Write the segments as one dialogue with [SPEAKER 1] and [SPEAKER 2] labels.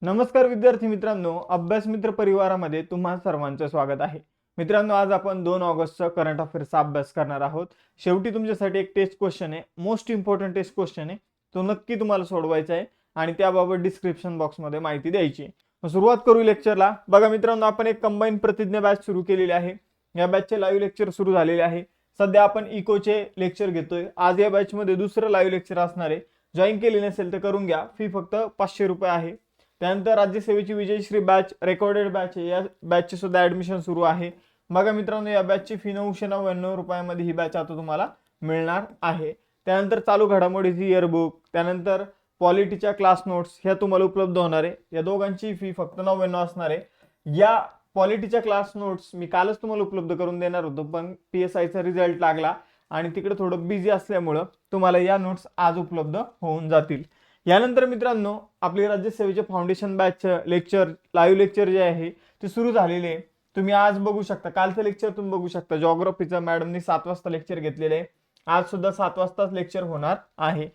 [SPEAKER 1] नमस्कार विद्यार्थी मित्रांनो, अभ्यास मित्र परिवारामध्ये तुम्हा सर्वांचं स्वागत आहे. मित्रांनो, आज आपण 2 ऑगस्टचा करंट अफेअर्सचा अभ्यास करणार आहोत. शेवटी तुमच्यासाठी एक टेस्ट क्वेश्चन आहे, मोस्ट इम्पॉर्टंट टेस्ट क्वेश्चन आहे. तो नक्की तुम्हाला सोडवायचा आहे आणि त्याबाबत डिस्क्रिप्शन बॉक्समध्ये माहिती द्यायची आहे. सुरुवात करू लेक्चरला. बघा मित्रांनो, आपण एक कंबाईन प्रतिज्ञा बॅच सुरू केलेली आहे. या बॅचचे लाईव्ह लेक्चर सुरू झालेले आहे. सध्या आपण इकोचे लेक्चर घेतोय. आज या बॅचमध्ये दुसरं लाईव्ह लेक्चर असणार आहे. जॉईन केली नसेल तर करून घ्या. फी फक्त 500 रुपये आहे. त्यानंतर राज्यसेवेची विजयश्री बॅच रेकॉर्डेड बॅच आहे. या बॅचचे सुद्धा ऍडमिशन सुरू आहे. बघा मित्रांनो, या बॅचची फी 999 रुपयामध्ये ही बॅच आता तुम्हाला मिळणार आहे. त्यानंतर चालू घडामोडीची इयरबुक, त्यानंतर पॉलिटीच्या क्लास नोट्स ह्या तुम्हाला उपलब्ध होणार आहे. या दोघांची फी फक्त 99 असणार आहे. या पॉलिटीच्या क्लास नोट्स मी कालच तुम्हाला उपलब्ध करून देणार होतो, पण PSIचा रिझल्ट लागला आणि तिकडे थोडं बिझी असल्यामुळं तुम्हाला या नोट्स आज उपलब्ध होऊन जातील. यानंतर मित्रांनो, आपली राज्यसेवेचे foundation batch lecture live lecture जे आहे ते सुरू झालेले आहे. तुम्ही आज बघू शकता, कालचं लेक्चर तुम्ही बघू शकता. जिओग्राफीचं मॅडमनी 7 वाजता लेक्चर घेतलेले आहे. आज सुद्धा 7 वाजताच लेक्चर होणार आहे.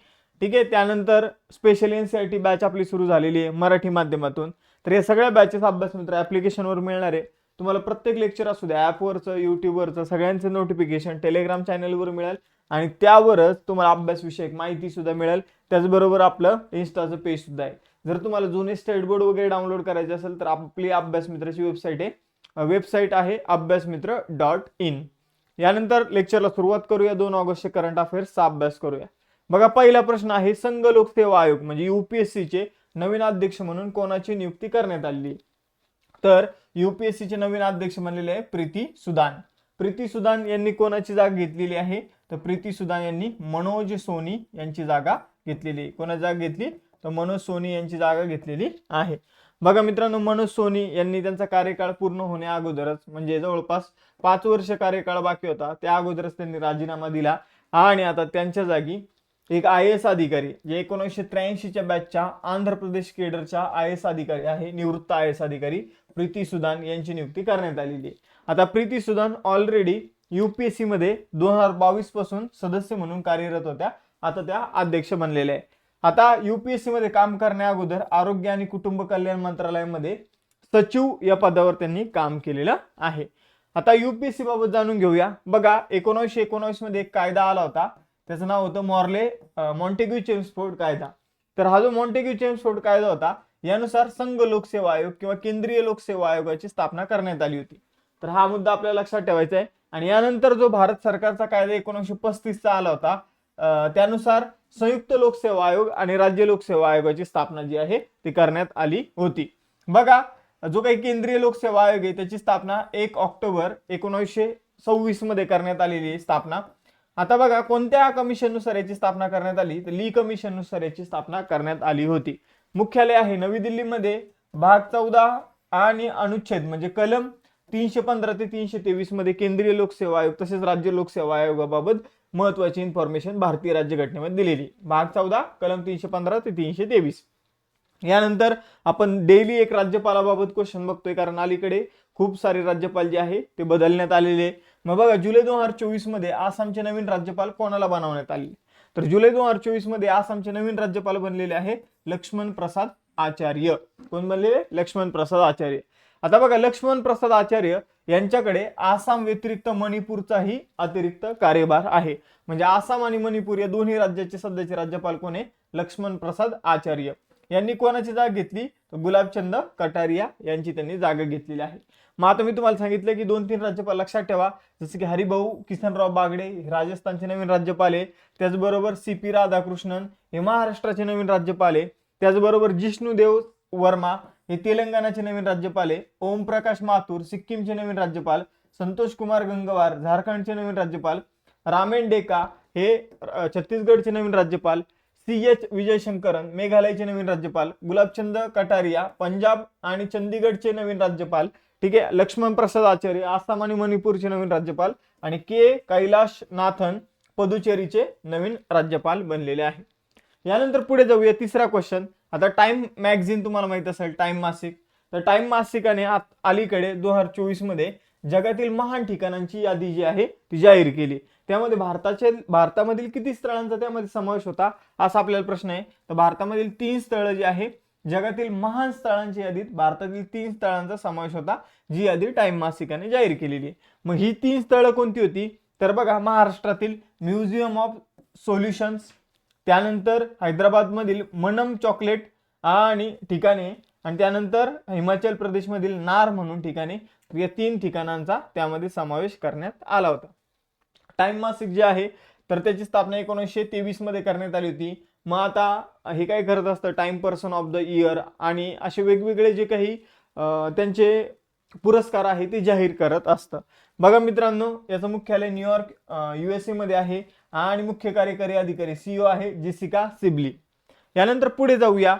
[SPEAKER 1] ठीक आहे. त्यानंतर स्पेशल NCERT बॅच आपली सुरू झालेली आहे मराठी माध्यमातून. तर या सगळ्या बॅचेस अभ्यास मित्र ऍप्लिकेशनवर मिळणार आहे. तुम्हाला प्रत्येक लेक्चर असू द्या, ॲपवरचं, युट्यूबवरचं सगळ्यांचं नोटिफिकेशन टेलिग्राम चॅनलवर मिळेल आणि त्यावरच तुम्हाला अभ्यास विषयक माहिती सुद्धा मिळेल. त्याचबरोबर आपलं इन्स्टाचं पेज सुद्धा आहे. जर तुम्हाला जुने स्टेट बोर्ड वगैरे डाउनलोड करायचे असेल तर आपली अभ्यास मित्राची वेबसाईट आहे abhyasmitra.in. यानंतर लेक्चरला सुरुवात करूया. 2 ऑगस्टचे करंट अफेअर्सचा अभ्यास करूया. बघा, पहिला प्रश्न आहे, संघ लोकसेवा आयोग म्हणजे UPSCचे नवीन अध्यक्ष म्हणून कोणाची नियुक्ती करण्यात आली? तर UPSCचे नवीन अध्यक्ष म्हणलेले आहे प्रीती सुदान. प्रीती सुदान यांनी कोणाची जागा घेतलेली आहे? तर प्रीती सुदान यांनी मनोज सोनी यांची जागा घेतलेली. कोणाची जागा घेतली? तर मनोज सोनी यांची जागा घेतलेली आहे. बघा मित्रांनो, मनोज सोनी यांनी त्यांचा कार्यकाळ पूर्ण होण्या अगोदरच, म्हणजे जवळपास 5 वर्ष कार्यकाळ बाकी होता, त्या अगोदरच त्यांनी राजीनामा दिला आणि आता त्यांच्या जागी एक IAS अधिकारी, जे 1983च्या बॅचच्या आंध्र प्रदेश केडरच्या IAS अधिकारी आहे, निवृत्त IAS अधिकारी प्रीती सुदान यांची नियुक्ती करण्यात आलेली आहे. आता प्रीती सुदान ऑलरेडी UPSC मध्ये 2022 पासून सदस्य म्हणून कार्यरत होत्या. आता त्या अध्यक्ष बनलेल्या आहे. आता UPSC मध्ये काम करण्या अगोदर आरोग्य आणि कुटुंब कल्याण मंत्रालयामध्ये सचिव या पदावर त्यांनी काम केलेलं आहे. आता UPSC बाबत जाणून घेऊया. बघा, 1919 मध्ये एक कायदा आला होता, त्याचं नाव होतं मॉन्टेग्यू चेम्सफोर्ड कायदा. तर हा जो मॉन्टेग्यू चेम्सफोर्ड कायदा होता, यानुसार संघ लोकसेवा आयोग किंवा केंद्रीय लोकसेवा आयोगाची स्थापना करण्यात आली होती. तर हा मुद्दा आपल्याला लक्षात ठेवायचा आहे. आणि यानंतर जो भारत सरकारचा कायदा 1935चा आला होता, त्यानुसार संयुक्त लोकसेवा आयोग आणि राज्य लोकसेवा आयोगाची स्थापना जी आहे ती करण्यात आली होती. बघा, जो काही केंद्रीय लोकसेवा आयोग आहे त्याची स्थापना 1 ऑक्टोबर 1926 मध्ये करण्यात आलेली आहे स्थापना. आता बघा, कोणत्या कमिशननुसार याची स्थापना करण्यात आली? तर ली कमिशननुसार याची स्थापना करण्यात आली होती. मुख्यालय आहे नवी दिल्लीमध्ये. भाग 14 आणि अनुच्छेद म्हणजे कलम 315 ते 323 मध्ये केंद्रीय लोकसेवा आयोग तसेच राज्य लोकसेवा आयोगाबाबत महत्वाची इन्फॉर्मेशन भारतीय राज्यघटनेमध्ये दिलेली. भाग 14 कलम 315 ते 323. यानंतर आपण डेली एक राज्यपालाबाबत क्वेश्चन बघतोय, कारण अलीकडे खूप सारे राज्यपाल जे आहे ते बदलण्यात आलेले. मग बघा, जुलै 2024 मध्ये आसामचे नवीन राज्यपाल कोणाला बनवण्यात आले? तर जुलै 2024 मध्ये आसामचे नवीन राज्यपाल बनलेले आहे लक्ष्मण प्रसाद आचार्य. कोण बनलेले? लक्ष्मण प्रसाद आचार्य. आता बघा, लक्ष्मण प्रसाद आचार्य यांच्याकडे आसाम व्यतिरिक्त मणिपूरचाही अतिरिक्त कार्यभार आहे. म्हणजे आसाम आणि मणिपूर या दोन्ही राज्याचे सध्याचे राज्यपाल कोण आहे? लक्ष्मण प्रसाद आचार्य. यांनी कोणाची जागा घेतली? तर गुलाबचंद कटारिया यांची त्यांनी जागा घेतलेली आहे. मग आता मी तुम्हाला सांगितलं की 2-3 राज्यपाल लक्षात ठेवा, जसे की हरिभाऊ किसनराव बागडे राजस्थानचे नवीन राज्यपाल आहे. त्याचबरोबर CP राधाकृष्णन हे महाराष्ट्राचे नवीन राज्यपाल आहे. त्याचबरोबर जिष्णुदेव वर्मा हे तेलंगणाचे नवीन राज्यपाल आहे. ओमप्रकाश माथुर सिक्कीमचे नवीन राज्यपाल. संतोष कुमार गंगवार झारखंडचे नवीन राज्यपाल. रामेन डेका हे छत्तीसगडचे नवीन राज्यपाल. CH विजयशंकरन मेघालयचे नवीन राज्यपाल. गुलाबचंद कटारिया पंजाब आणि चंदीगडचे नवीन राज्यपाल. ठीक आहे. लक्ष्मण प्रसाद आचार्य आसाम आणि मणिपूरचे नवीन राज्यपाल आणि कैलाश नाथन पुदुचेरीचे नवीन राज्यपाल बनलेले आहे. यानंतर पुढे जाऊया. तिसरा क्वेश्चन. आता टाइम मॅगझिन तुम्हाला माहित असेल, टाइम मासिक. तर टाइम मासिकाने अलीकडे 2024 मध्ये जगातील महान ठिकाणांची यादी जी आहे ती जाहीर केली. त्यामध्ये भारतामधील किती स्थळांचा त्यामध्ये समावेश होता असा आपल्याला प्रश्न आहे. तर भारतामधील 3 स्थळं जी आहे जगातील महान स्थळांच्या यादीत भारतातील 3 स्थळांचा समावेश होता, जी यादी टाइम मासिकाने जाहीर केलेली आहे. मग ही 3 स्थळं कोणती होती? तर बघा, महाराष्ट्रातील म्युझियम ऑफ सोल्युशन्स, त्यानंतर हैदराबादमधील मनम चॉकलेट आणि ठिकाणे, आणि त्यानंतर हिमाचल प्रदेशमधील नार म्हणून ठिकाणे. या 3 ठिकाणांचा त्यामध्ये समावेश करण्यात आला होता. टाइम मासिक जे आहे तर त्याची स्थापना 1923 मध्ये करण्यात आली होती. मग आता हे काय करत असतं, time person of the year आणि असे वेगवेगळे जे काही त्यांचे पुरस्कार आहे ते जाहीर करत असतं. बघा मित्रांनो, याचं मुख्यालय न्यूयॉर्क USA मध्ये आहे आणि मुख्य कार्यकारी अधिकारी CEO आहे जेसिका सिबली. यानंतर पुढे जाऊया.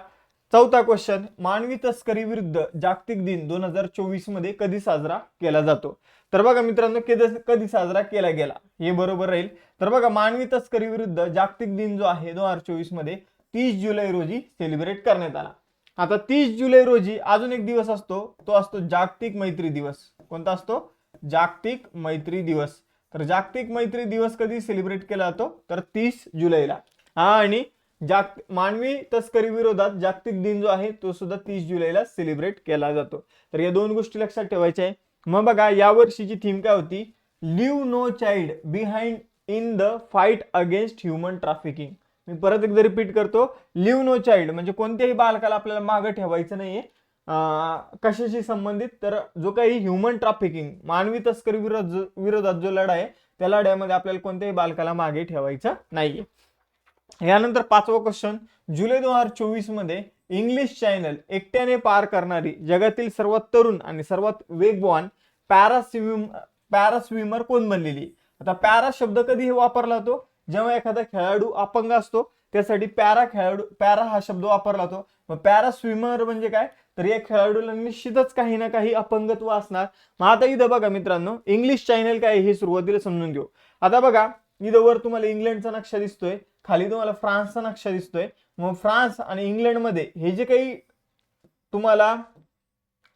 [SPEAKER 1] चौथा क्वेश्चन, मानवी तस्करी विरुद्ध जागतिक दिन 2024 मध्ये कधी साजरा केला जातो? तर बघा मित्रांनो, कधी साजरा केला गेला हे बरोबर राहील. तर बघा, मानवी तस्करी विरुद्ध जागतिक दिन जो आहे 2024 मध्ये 30 जुलै रोजी सेलिब्रेट करण्यात आला. आता 30 जुलै रोजी अजून एक दिवस असतो, तो असतो जागतिक मैत्री दिवस. कोणता असतो? जागतिक मैत्री दिवस. तर जागतिक मैत्री दिवस कधी सेलिब्रेट केला जातो? तर 30 जुलैला. आणि मानवी तस्करी विरोधात जागतिक दिन जो आहे तो सुद्धा 30 जुलैला सेलिब्रेट केला जातो. तर या 2 गोष्टी लक्षात ठेवायच्या आहे. मग बघा, या वर्षीची थीम काय होती? Leave no child behind in the fight against human trafficking. मी परत एकदा रिपीट करतो, लिव्ह नो चाइल्ड म्हणजे कोणत्याही बालकाला आपल्याला मागे ठेवायचं नाहीये. कशाशी संबंधित? तर जो काही ह्युमन ट्रॅफिकिंग, मानवी तस्करी विरोधात जो लढा आहे त्या लढ्यामध्ये आपल्याला कोणत्याही बालकाला मागे ठेवायचं नाहीये. यानंतर 5वा क्वेश्चन, जुलै 2024 मध्ये इंग्लिश चॅनल एकट्याने पार करणारी जगातील सर्वात तरुण आणि सर्वात वेगवान पॅरा स्विमर कोण बनलेली? आता पॅरा शब्द कधी वापरला जातो? जेव्हा एखादा खेळाडू अपंग असतो त्यासाठी पॅरा हा शब्द वापरला जातो. मग पॅरा स्विमर म्हणजे काय? तर या खेळाडूला निश्चितच काही ना काही अपंगत्व असणार. मग आता इथं बघा मित्रांनो, इंग्लिश चॅनल काय हे सुरुवातीला समजून घेऊ. आता बघा, इथं वर तुम्हाला इंग्लंडचा नक्षा दिसतोय, खाली तुम्हाला फ्रान्सचा नक्षा दिसतोय. मग फ्रान्स आणि इंग्लंड मध्ये हे जे काही तुम्हाला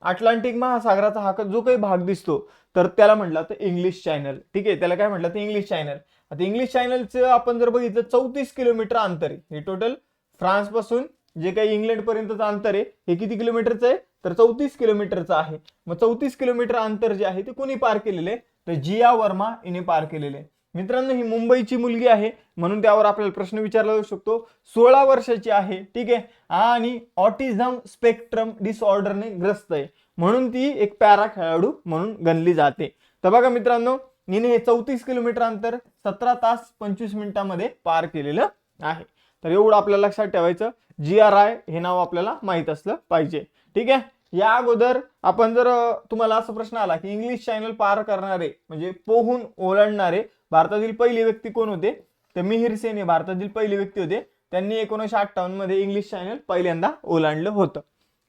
[SPEAKER 1] अटलांटिक महासागराचा हा जो काही भाग दिसतो तर त्याला म्हटलं तर इंग्लिश चॅनल. ठीक आहे, त्याला काय म्हटलं तर इंग्लिश चॅनल. आता इंग्लिश चॅनलचं आपण जर बघितलं 34 किलोमीटर अंतर आहे. हे टोटल फ्रान्स पासून जे काही इंग्लंड पर्यंतचं अंतर आहे हे किती किलोमीटरचं आहे? तर 34 किलोमीटरचं आहे. मग 34 किलोमीटर अंतर जे आहे ते कोणी पार केलेले आहे? तर जिया वर्मा हिने पार केलेले आहे. मित्रांनो, ही मुंबईची मुलगी आहे म्हणून त्यावर आपल्याला प्रश्न विचारला जाऊ शकतो. 16 वर्षाची आहे. ठीक आहे, आणि ऑटिझम स्पेक्ट्रम डिसऑर्डरने ग्रस्त आहे म्हणून ती एक पॅरा खेळाडू म्हणून गणली जाते. तर बघा मित्रांनो, हिने हे 34 किलोमीटर अंतर 17 तास 25 मिनिटांमध्ये पार केलेलं आहे. तर एवढं आपल्याला लक्षात ठेवायचं. GRI हे नाव आपल्याला माहित असलं पाहिजे. ठीक आहे, या अगोदर आपण जर तुम्हाला असा प्रश्न आला की इंग्लिश चॅनल पार करणारे म्हणजे पोहून ओलांडणारे भारतातील पहिली व्यक्ती कोण होते? तर मिहिर सेन हे भारतातील पहिली व्यक्ती होते. त्यांनी 1958 मध्ये इंग्लिश चॅनल पहिल्यांदा ओलांडलं होतं.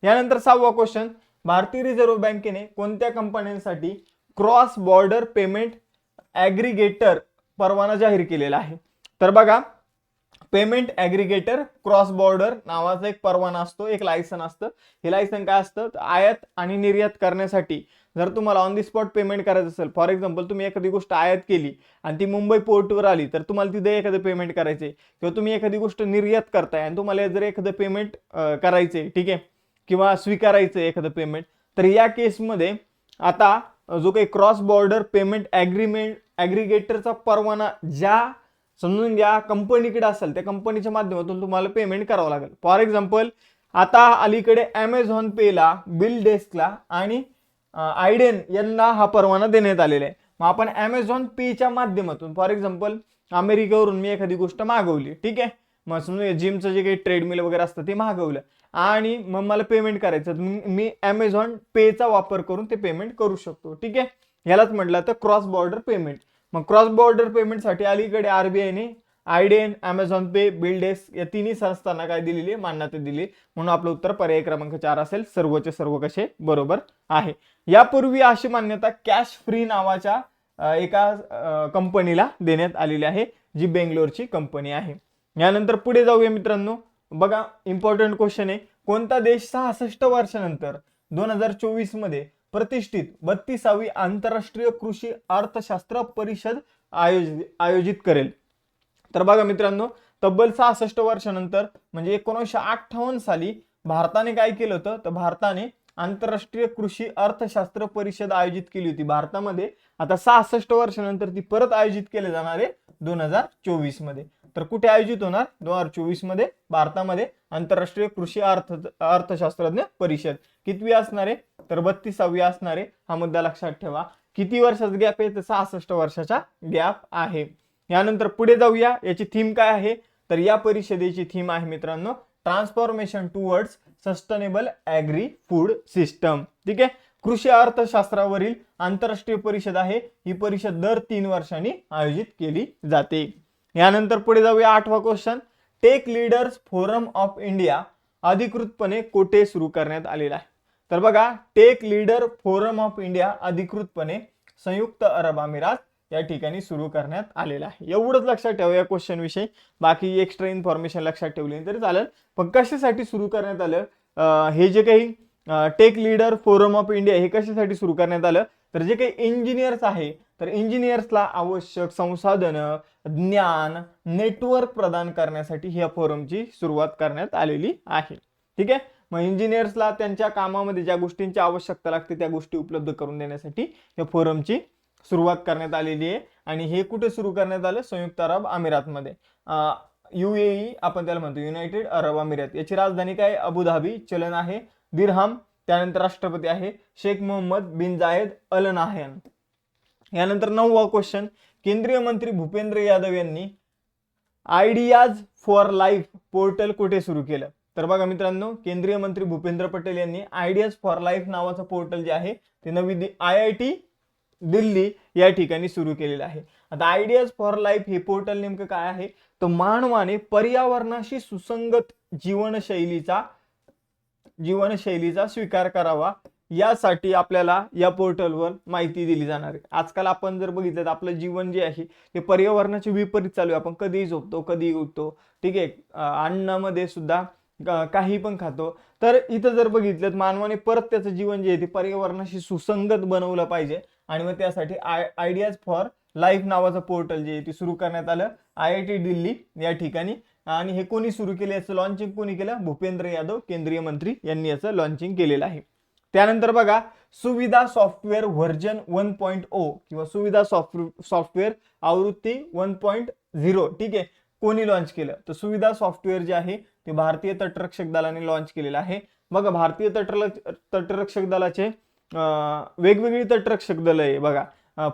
[SPEAKER 1] यानंतर 6वा क्वेश्चन, भारतीय रिझर्व्ह बँकेने कोणत्या कंपन्यांसाठी क्रॉस बॉर्डर पेमेंट ॲग्रिगेटर परवाना जाहीर केलेला आहे? तर बघा, पेमेंट ॲग्रिगेटर क्रॉस बॉर्डर नावाचा एक परवाना असतो, एक लायसन असतं. हे लायसन काय असतं? आयात आणि निर्यात करण्यासाठी जर तुम्हाला ऑन दी स्पॉट पेमेंट करायचं असेल, फॉर एक्झाम्पल तुम्ही एखादी गोष्ट आयात केली आणि ती मुंबई पोर्टवर आली तर तुम्हाला तिथे एखादं पेमेंट करायचे, किंवा तुम्ही एखादी गोष्ट निर्यात करताय आणि तुम्हाला जर एखादं पेमेंट करायचे, ठीक आहे, किंवा स्वीकारायचं एखादं पेमेंट, तर या केसमध्ये आता जो काही क्रॉस बॉर्डर पेमेंट ॲग्रिगेटरचा परवाना ज्या समजून घ्या कंपनीकडे असेल त्या कंपनीच्या माध्यमातून तुम्हाला पेमेंट करावं लागेल. फॉर एक्झाम्पल आता अलीकडे ॲमेझॉन पेला, बिल डेस्कला आणि आयडेन यांना हा परवाना देण्यात आलेला आहे. मग आपण ॲमेझॉन पेच्या माध्यमातून फॉर एक्झाम्पल अमेरिकेवरून मी एखादी गोष्ट मागवली, ठीक आहे, मग समजा जिमचं जे काही ट्रेडमिल वगैरे असतं ते मागवलं आणि मग मला पेमेंट करायचं, मी ॲमेझॉन पेचा वापर करून ते पेमेंट करू शकतो. ठीक आहे, यालाच म्हटलं तर क्रॉस बॉर्डर पेमेंट. मग क्रॉस बॉर्डर पेमेंटसाठी अलीकडे RBIने आयडेन, ॲमेझॉन पे, बिल डेस्क या तिन्ही संस्थांना काय दिलेली आहे? मान्यता दिली. म्हणून आपलं उत्तर पर्याय क्रमांक 4 असेल. सर्वचे सर्व कसे बरोबर आहे. यापूर्वी अशी मान्यता कॅश फ्री नावाच्या एका कंपनीला देण्यात आलेली आहे, जी बेंगलोरची कंपनी आहे. यानंतर पुढे जाऊया मित्रांनो. बघा, इम्पॉर्टंट क्वेश्चन आहे. कोणता देश 66 वर्षानंतर 2024 मध्ये प्रतिष्ठित 32वी आंतरराष्ट्रीय कृषी अर्थशास्त्र परिषद आयोजित करेल? तर बघा मित्रांनो, तब्बल 66 वर्षानंतर म्हणजे 1958 साली भारताने काय केलं होतं, तर भारताने आंतरराष्ट्रीय कृषी अर्थशास्त्र परिषद आयोजित केली होती भारतामध्ये. आता 66 वर्षानंतर ती परत आयोजित केले जाणार आहे 2024 मध्ये. तर कुठे आयोजित होणार, 2024 मध्ये भारतामध्ये आंतरराष्ट्रीय कृषी अर्थशास्त्रज्ञ परिषद. कितवी असणार आहे, तर 32वी असणार आहे. हा मुद्दा लक्षात ठेवा. किती वर्षाचा गॅप आहे, तर 66 वर्षाचा गॅप आहे. यानंतर पुढे जाऊया, याची थीम काय आहे, तर या परिषदेची थीम आहे मित्रांनो transformation towards sustainable agri food system. ठीक आहे, कृषी अर्थशास्त्रावरील आंतरराष्ट्रीय परिषद आहे. ही परिषद दर 3 वर्षांनी आयोजित केली जाते. यानंतर पुढे जाऊया, 8वा question. Tech leaders forum of India अधिकृतपणे कोठे सुरू करण्यात आलेला आहे, तर बघा tech leader forum of India अधिकृतपणे संयुक्त अरब अमिरात या ठिकाणी सुरू करण्यात आलेला आहे. एवढंच लक्षात ठेवा या क्वेश्चन विषयी. बाकी एक्स्ट्रा इन्फॉर्मेशन लक्षात ठेवली तरी चालेल. पण कशासाठी सुरू करण्यात आलं, हे जे काही tech leader forum of India हे कशासाठी सुरू करण्यात आलं, तर जे काही इंजिनियर्स आहे, तर इंजिनियर्सला आवश्यक संसाधनं, ज्ञान, नेटवर्क प्रदान करण्यासाठी या फोरमची सुरुवात करण्यात आलेली आहे. ठीक आहे, मग इंजिनियर्सला त्यांच्या कामामध्ये ज्या गोष्टींची आवश्यकता लागते त्या गोष्टी उपलब्ध करून देण्यासाठी या फोरमची सुरुवात करण्यात आलेली आहे. आणि हे कुठे सुरू करण्यात आलं, संयुक्त अरब अमिरातमध्ये. UAE आपण त्याला म्हणतो, युनायटेड अरब अमिरात. याची राजधानी काय, अबुधाबी. चलन आहे दिरहम. त्यानंतर राष्ट्रपती आहे शेख मोहम्मद बिन जायद अल नाहयान. यानंतर 9वा क्वेश्चन. केंद्रीय मंत्री भूपेंद्र यादव यांनी आयडियाज फॉर लाईफ पोर्टल कुठे सुरू केलं, तर बघा मित्रांनो केंद्रीय मंत्री भूपेंद्र पटेल यांनी आयडियाज फॉर लाईफ नावाचं पोर्टल जे आहे ते नवी IIT दिल्ली या ठिकाणी सुरू केलेलं आहे. आता आयडियाज फॉर लाईफ हे पोर्टल नेमकं काय आहे, तर मानवाने पर्यावरणाशी सुसंगत जीवनशैलीचा स्वीकार करावा यासाठी आपल्याला या पोर्टलवर माहिती दिली जाणार आहे. आजकाल आपण जर बघितलं तर आपलं जीवन जे आहे ते पर्यावरणाचे विपरीत चालू आहे. आपण कधीही झोपतो, कधीही उठतो. ठीक आहे, अन्नामध्ये सुद्धा काही पण खातो. तर इथं जर बघितलं तर मानवाने परत त्याचं जीवन जे आहे ते पर्यावरणाशी सुसंगत बनवलं पाहिजे. आणि मग त्यासाठी आयडियाज फॉर लाईफ नावाचं पोर्टल जे आहे ते सुरू करण्यात आलं IIT दिल्ली या ठिकाणी. आणि हे कोणी सुरू केलं, याचं लॉन्चिंग कोणी केलं, भूपेंद्र यादव केंद्रीय मंत्री यांनी याचं लॉन्चिंग केलेलं आहे. त्यानंतर बघा सुविधा सॉफ्टवेअर व्हर्जन 1.0 किंवा सुविधा सॉफ्टवेअर आवृत्ती 1.0. ठीक आहे, कोणी लॉन्च केलं, तर सुविधा सॉफ्टवेअर जे आहे ते भारतीय तटरक्षक दलाने लॉन्च केलेलं आहे. बघा भारतीय तटरक्षक दलाचे वेगवेगळी तटरक्षक दल आहे बघा,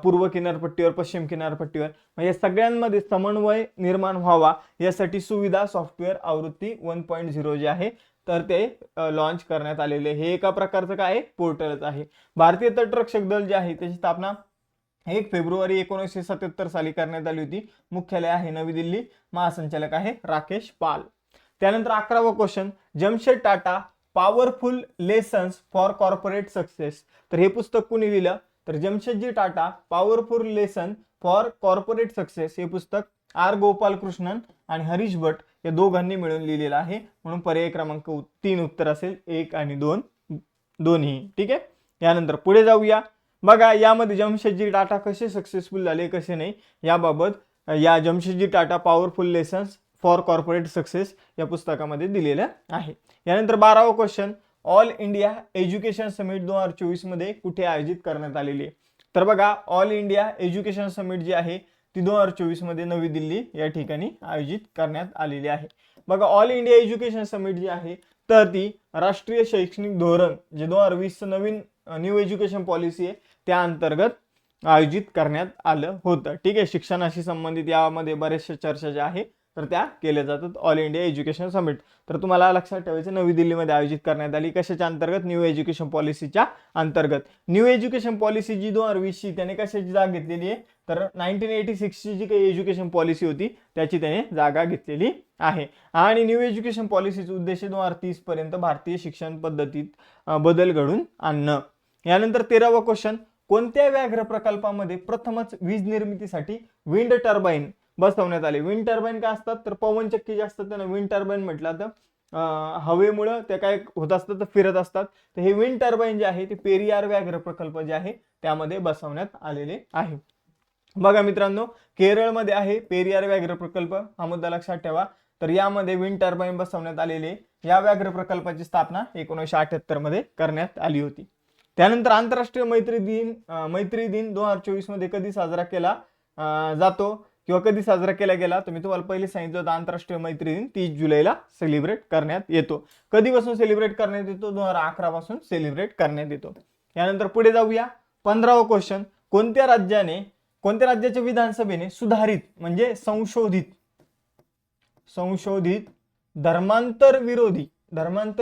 [SPEAKER 1] पूर्व किनारपट्टीवर, पश्चिम किनारपट्टीवर. म्हणजे सगळ्यांमध्ये समन्वय निर्माण व्हावा यासाठी सुविधा सॉफ्टवेअर आवृत्ती 1.0 जे आहे तर ते लॉन्च करण्यात आलेले. हे एका प्रकारचं काय पोर्टलच आहे. भारतीय तटरक्षक दल जे आहे त्याची स्थापना 1 फेब्रुवारी 1977 साली करण्यात आली होती. मुख्यालय आहे नवी दिल्ली. महासंचालक आहे राकेश पाल. त्यानंतर 11वा question. Jamshed Tata powerful lessons for corporate success. तर हे पुस्तक कोणी लिहिलं, तर Jamshedji Tata powerful lesson for corporate success हे पुस्तक R गोपालकृष्णन आणि हरीश भट या दोघांनी मिळून लिहिलेलं आहे. म्हणून पर्याय क्रमांक 3 उत्तर असेल, 1 आणि 2 दोन्ही. ठीक आहे, यानंतर पुढे जाऊया. बघा यामध्ये जमशेदजी टाटा कसे सक्सेसफुल झाले कसे नाही याबाबत या Jamshedji Tata powerful lessons for corporate success या पुस्तकामध्ये दिलेलं आहे. यानंतर 12वा question. All India education summit 2024 मध्ये कुठे आयोजित करण्यात आलेली आहे, तर बघा ऑल इंडिया एज्युकेशन समिट जी आहे ती 2024 मध्ये नवी दिल्ली या ठिकाणी आयोजित करण्यात आलेली आहे. बघा ऑल इंडिया एज्युकेशन समिट जी आहे तर ती राष्ट्रीय शैक्षणिक धोरण जे 2020 नवीन न्यू एज्युकेशन पॉलिसी आहे त्या अंतर्गत आयोजित करण्यात आलं होतं. ठीक आहे, शिक्षणाशी संबंधित यामध्ये बऱ्याचशा चर्चा ज्या आहे तर त्या केल्या जातात ऑल इंडिया एज्युकेशन समिट. तर तुम्हाला लक्षात ठेवायचं नवी दिल्लीमध्ये आयोजित करण्यात आली. कशाच्या अंतर्गत, न्यू एज्युकेशन पॉलिसीच्या अंतर्गत. न्यू एज्युकेशन पॉलिसी जी 2020 त्याने कशाची जागा घेतलेली आहे, तर 1986 ची जी काही एज्युकेशन पॉलिसी होती त्याची त्याने जागा घेतलेली आहे. आणि न्यू एज्युकेशन पॉलिसीचा उद्देश 2030 पर्यंत भारतीय शिक्षण पद्धतीत बदल घडून आणणं. यानंतर 13वा क्वेश्चन. कोणत्या व्याघ्र प्रकल्पामध्ये प्रथमच वीज निर्मितीसाठी विंड टर्बाईन बसवण्यात आले. विंड टर्बाईन काय असतात, तर पवनचक्की जे असतात त्यांना विंड टर्बाईन म्हटलं तर हवेमुळे ते काय होत असतात तर फिरत असतात. तर हे विंड टर्बाईन जे आहे ते पेरियार व्याघ्र प्रकल्प जे आहे त्यामध्ये बसवण्यात आलेले आहे. बघा मित्रांनो केरळमध्ये आहे पेरियार व्याघ्र प्रकल्प, हा मुद्दा लक्षात ठेवा. तर यामध्ये विंड टर्बाईन बसवण्यात आलेले या व्याघ्र प्रकल्पाची स्थापना 1978 मध्ये करण्यात आली होती. त्यानंतर आंतरराष्ट्रीय मैत्री दिन 2024 मध्ये कधी साजरा केला जातो किंवा कधी साजरा केला गेला, तर मी तुम्हाला पहिले सांगितलं होतं आंतरराष्ट्रीय मैत्री दिन 30 जुलैला सेलिब्रेट करण्यात येतो. कधीपासून सेलिब्रेट करण्यात येतो? 2011 पासून सेलिब्रेट करण्यात येतो. यानंतर पुढे जाऊया. 15वा क्वेश्चन, कोणत्या राज्याच्या विधानसभेने सुधारित म्हणजे संशोधित धर्मांतर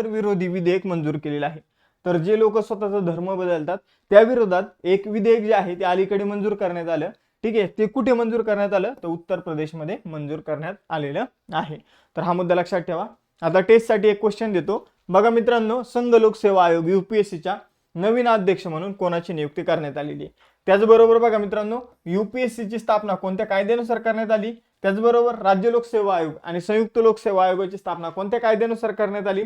[SPEAKER 1] विरोधी विधेयक मंजूर केलेलं आहे? तर जे लोक स्वतःचा धर्म बदलतात त्या विरोधात एक विधेयक जे आहे ते अलीकडे मंजूर करण्यात आलं. ठीक आहे, ते कुठे मंजूर करण्यात आलं? तर उत्तर प्रदेशमध्ये मंजूर करण्यात आलेलं आहे. तर हा मुद्दा लक्षात ठेवा. आता टेस्टसाठी एक क्वेश्चन देतो. बघा मित्रांनो, संघ लोकसेवा आयोग UPSCच्या नवीन अध्यक्ष म्हणून कोणाची नियुक्ती करण्यात आलेली आहे? त्याचबरोबर बघा मित्रांनो, UPSCची स्थापना कोणत्या कायद्यानुसार करण्यात आली? त्याचबरोबर राज्य लोकसेवा आयोग आणि संयुक्त लोकसेवा आयोगाची स्थापना कोणत्या कायद्यानुसार करण्यात आली?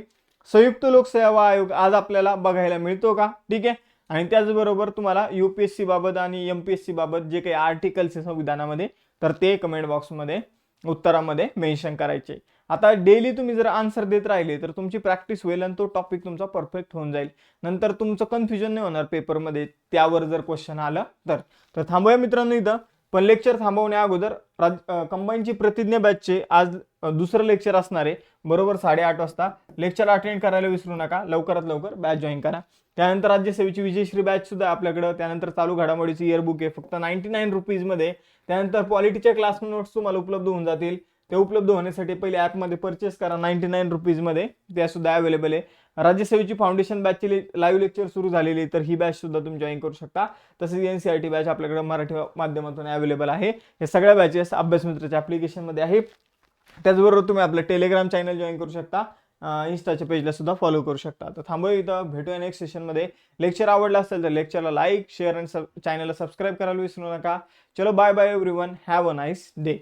[SPEAKER 1] संयुक्त लोकसेवा आयोग आज आपल्याला बघायला मिळतो का? ठीक आहे. आणि त्याचबरोबर तुम्हाला UPSC बाबत आणि MPSC बाबत जे काही आर्टिकल्स आहे संविधानामध्ये, तर ते कमेंट बॉक्समध्ये उत्तरामध्ये मेन्शन करायचे. आता डेली तुम्ही जर आन्सर देत राहिले तर तुमची प्रॅक्टिस होईल आणि तो टॉपिक तुमचा परफेक्ट होऊन जाईल. नंतर तुमचं कन्फ्युजन नाही होणार पेपरमध्ये त्यावर जर क्वेश्चन आलं तर. थांबूया मित्रांनो इथं. पण लेक्चर थांबवण्या अगोदर कंबाईनची प्रतिज्ञा बॅचचे आज दुसरं लेक्चर असणार आहे बरोबर 8:30 वाजता. लेक्चर अटेंड करायला विसरू नका. लवकरात लवकर बॅच जॉईन करा. त्यानंतर राज्यसेवेची विजयश्री बॅच सुद्धा आपल्याकडे. त्यानंतर चालू घडामोडीची इयरबुक आहे फक्त 99 रुपीजमध्ये. त्यानंतर पॉलिटीच्या क्लास नोट्स तुम्हाला उपलब्ध होऊन जातील. ते उपलब्ध होण्यासाठी पहिले ॲपमध्ये परचेस करा 99 रुपीजमध्ये. त्या सुद्धा अवेलेबल आहे. राज्यसेवेची फाउंडेशन बॅचची लाईव्ह लेक्चर सुरू झालेली, तर ही बॅच सुद्धा तुम्ही जॉईन करू शकता. तसेच NCERT बॅच आपल्याकडे मराठी माध्यमातून अवेलेबल आहे. हे सगळ्या बॅचेस अभ्यास मित्रच्या ॲप्लिकेशनमध्ये आहे. त्याचबरोबर तुम्ही आपलं टेलिग्राम चॅनल जॉईन करू शकता. इंस्टाच्या पेजला सुद्धा फॉलो करू शकता. तर थांबूया इथं. भेटूया नेक्स्ट सेशनमध्ये. लेक्चर आवडला असेल तर लेक्चरला लाईक, शेअर आणि चॅनलला सबस्क्राईब करायला विसरू नका. चलो bye bye everyone. Have a nice day.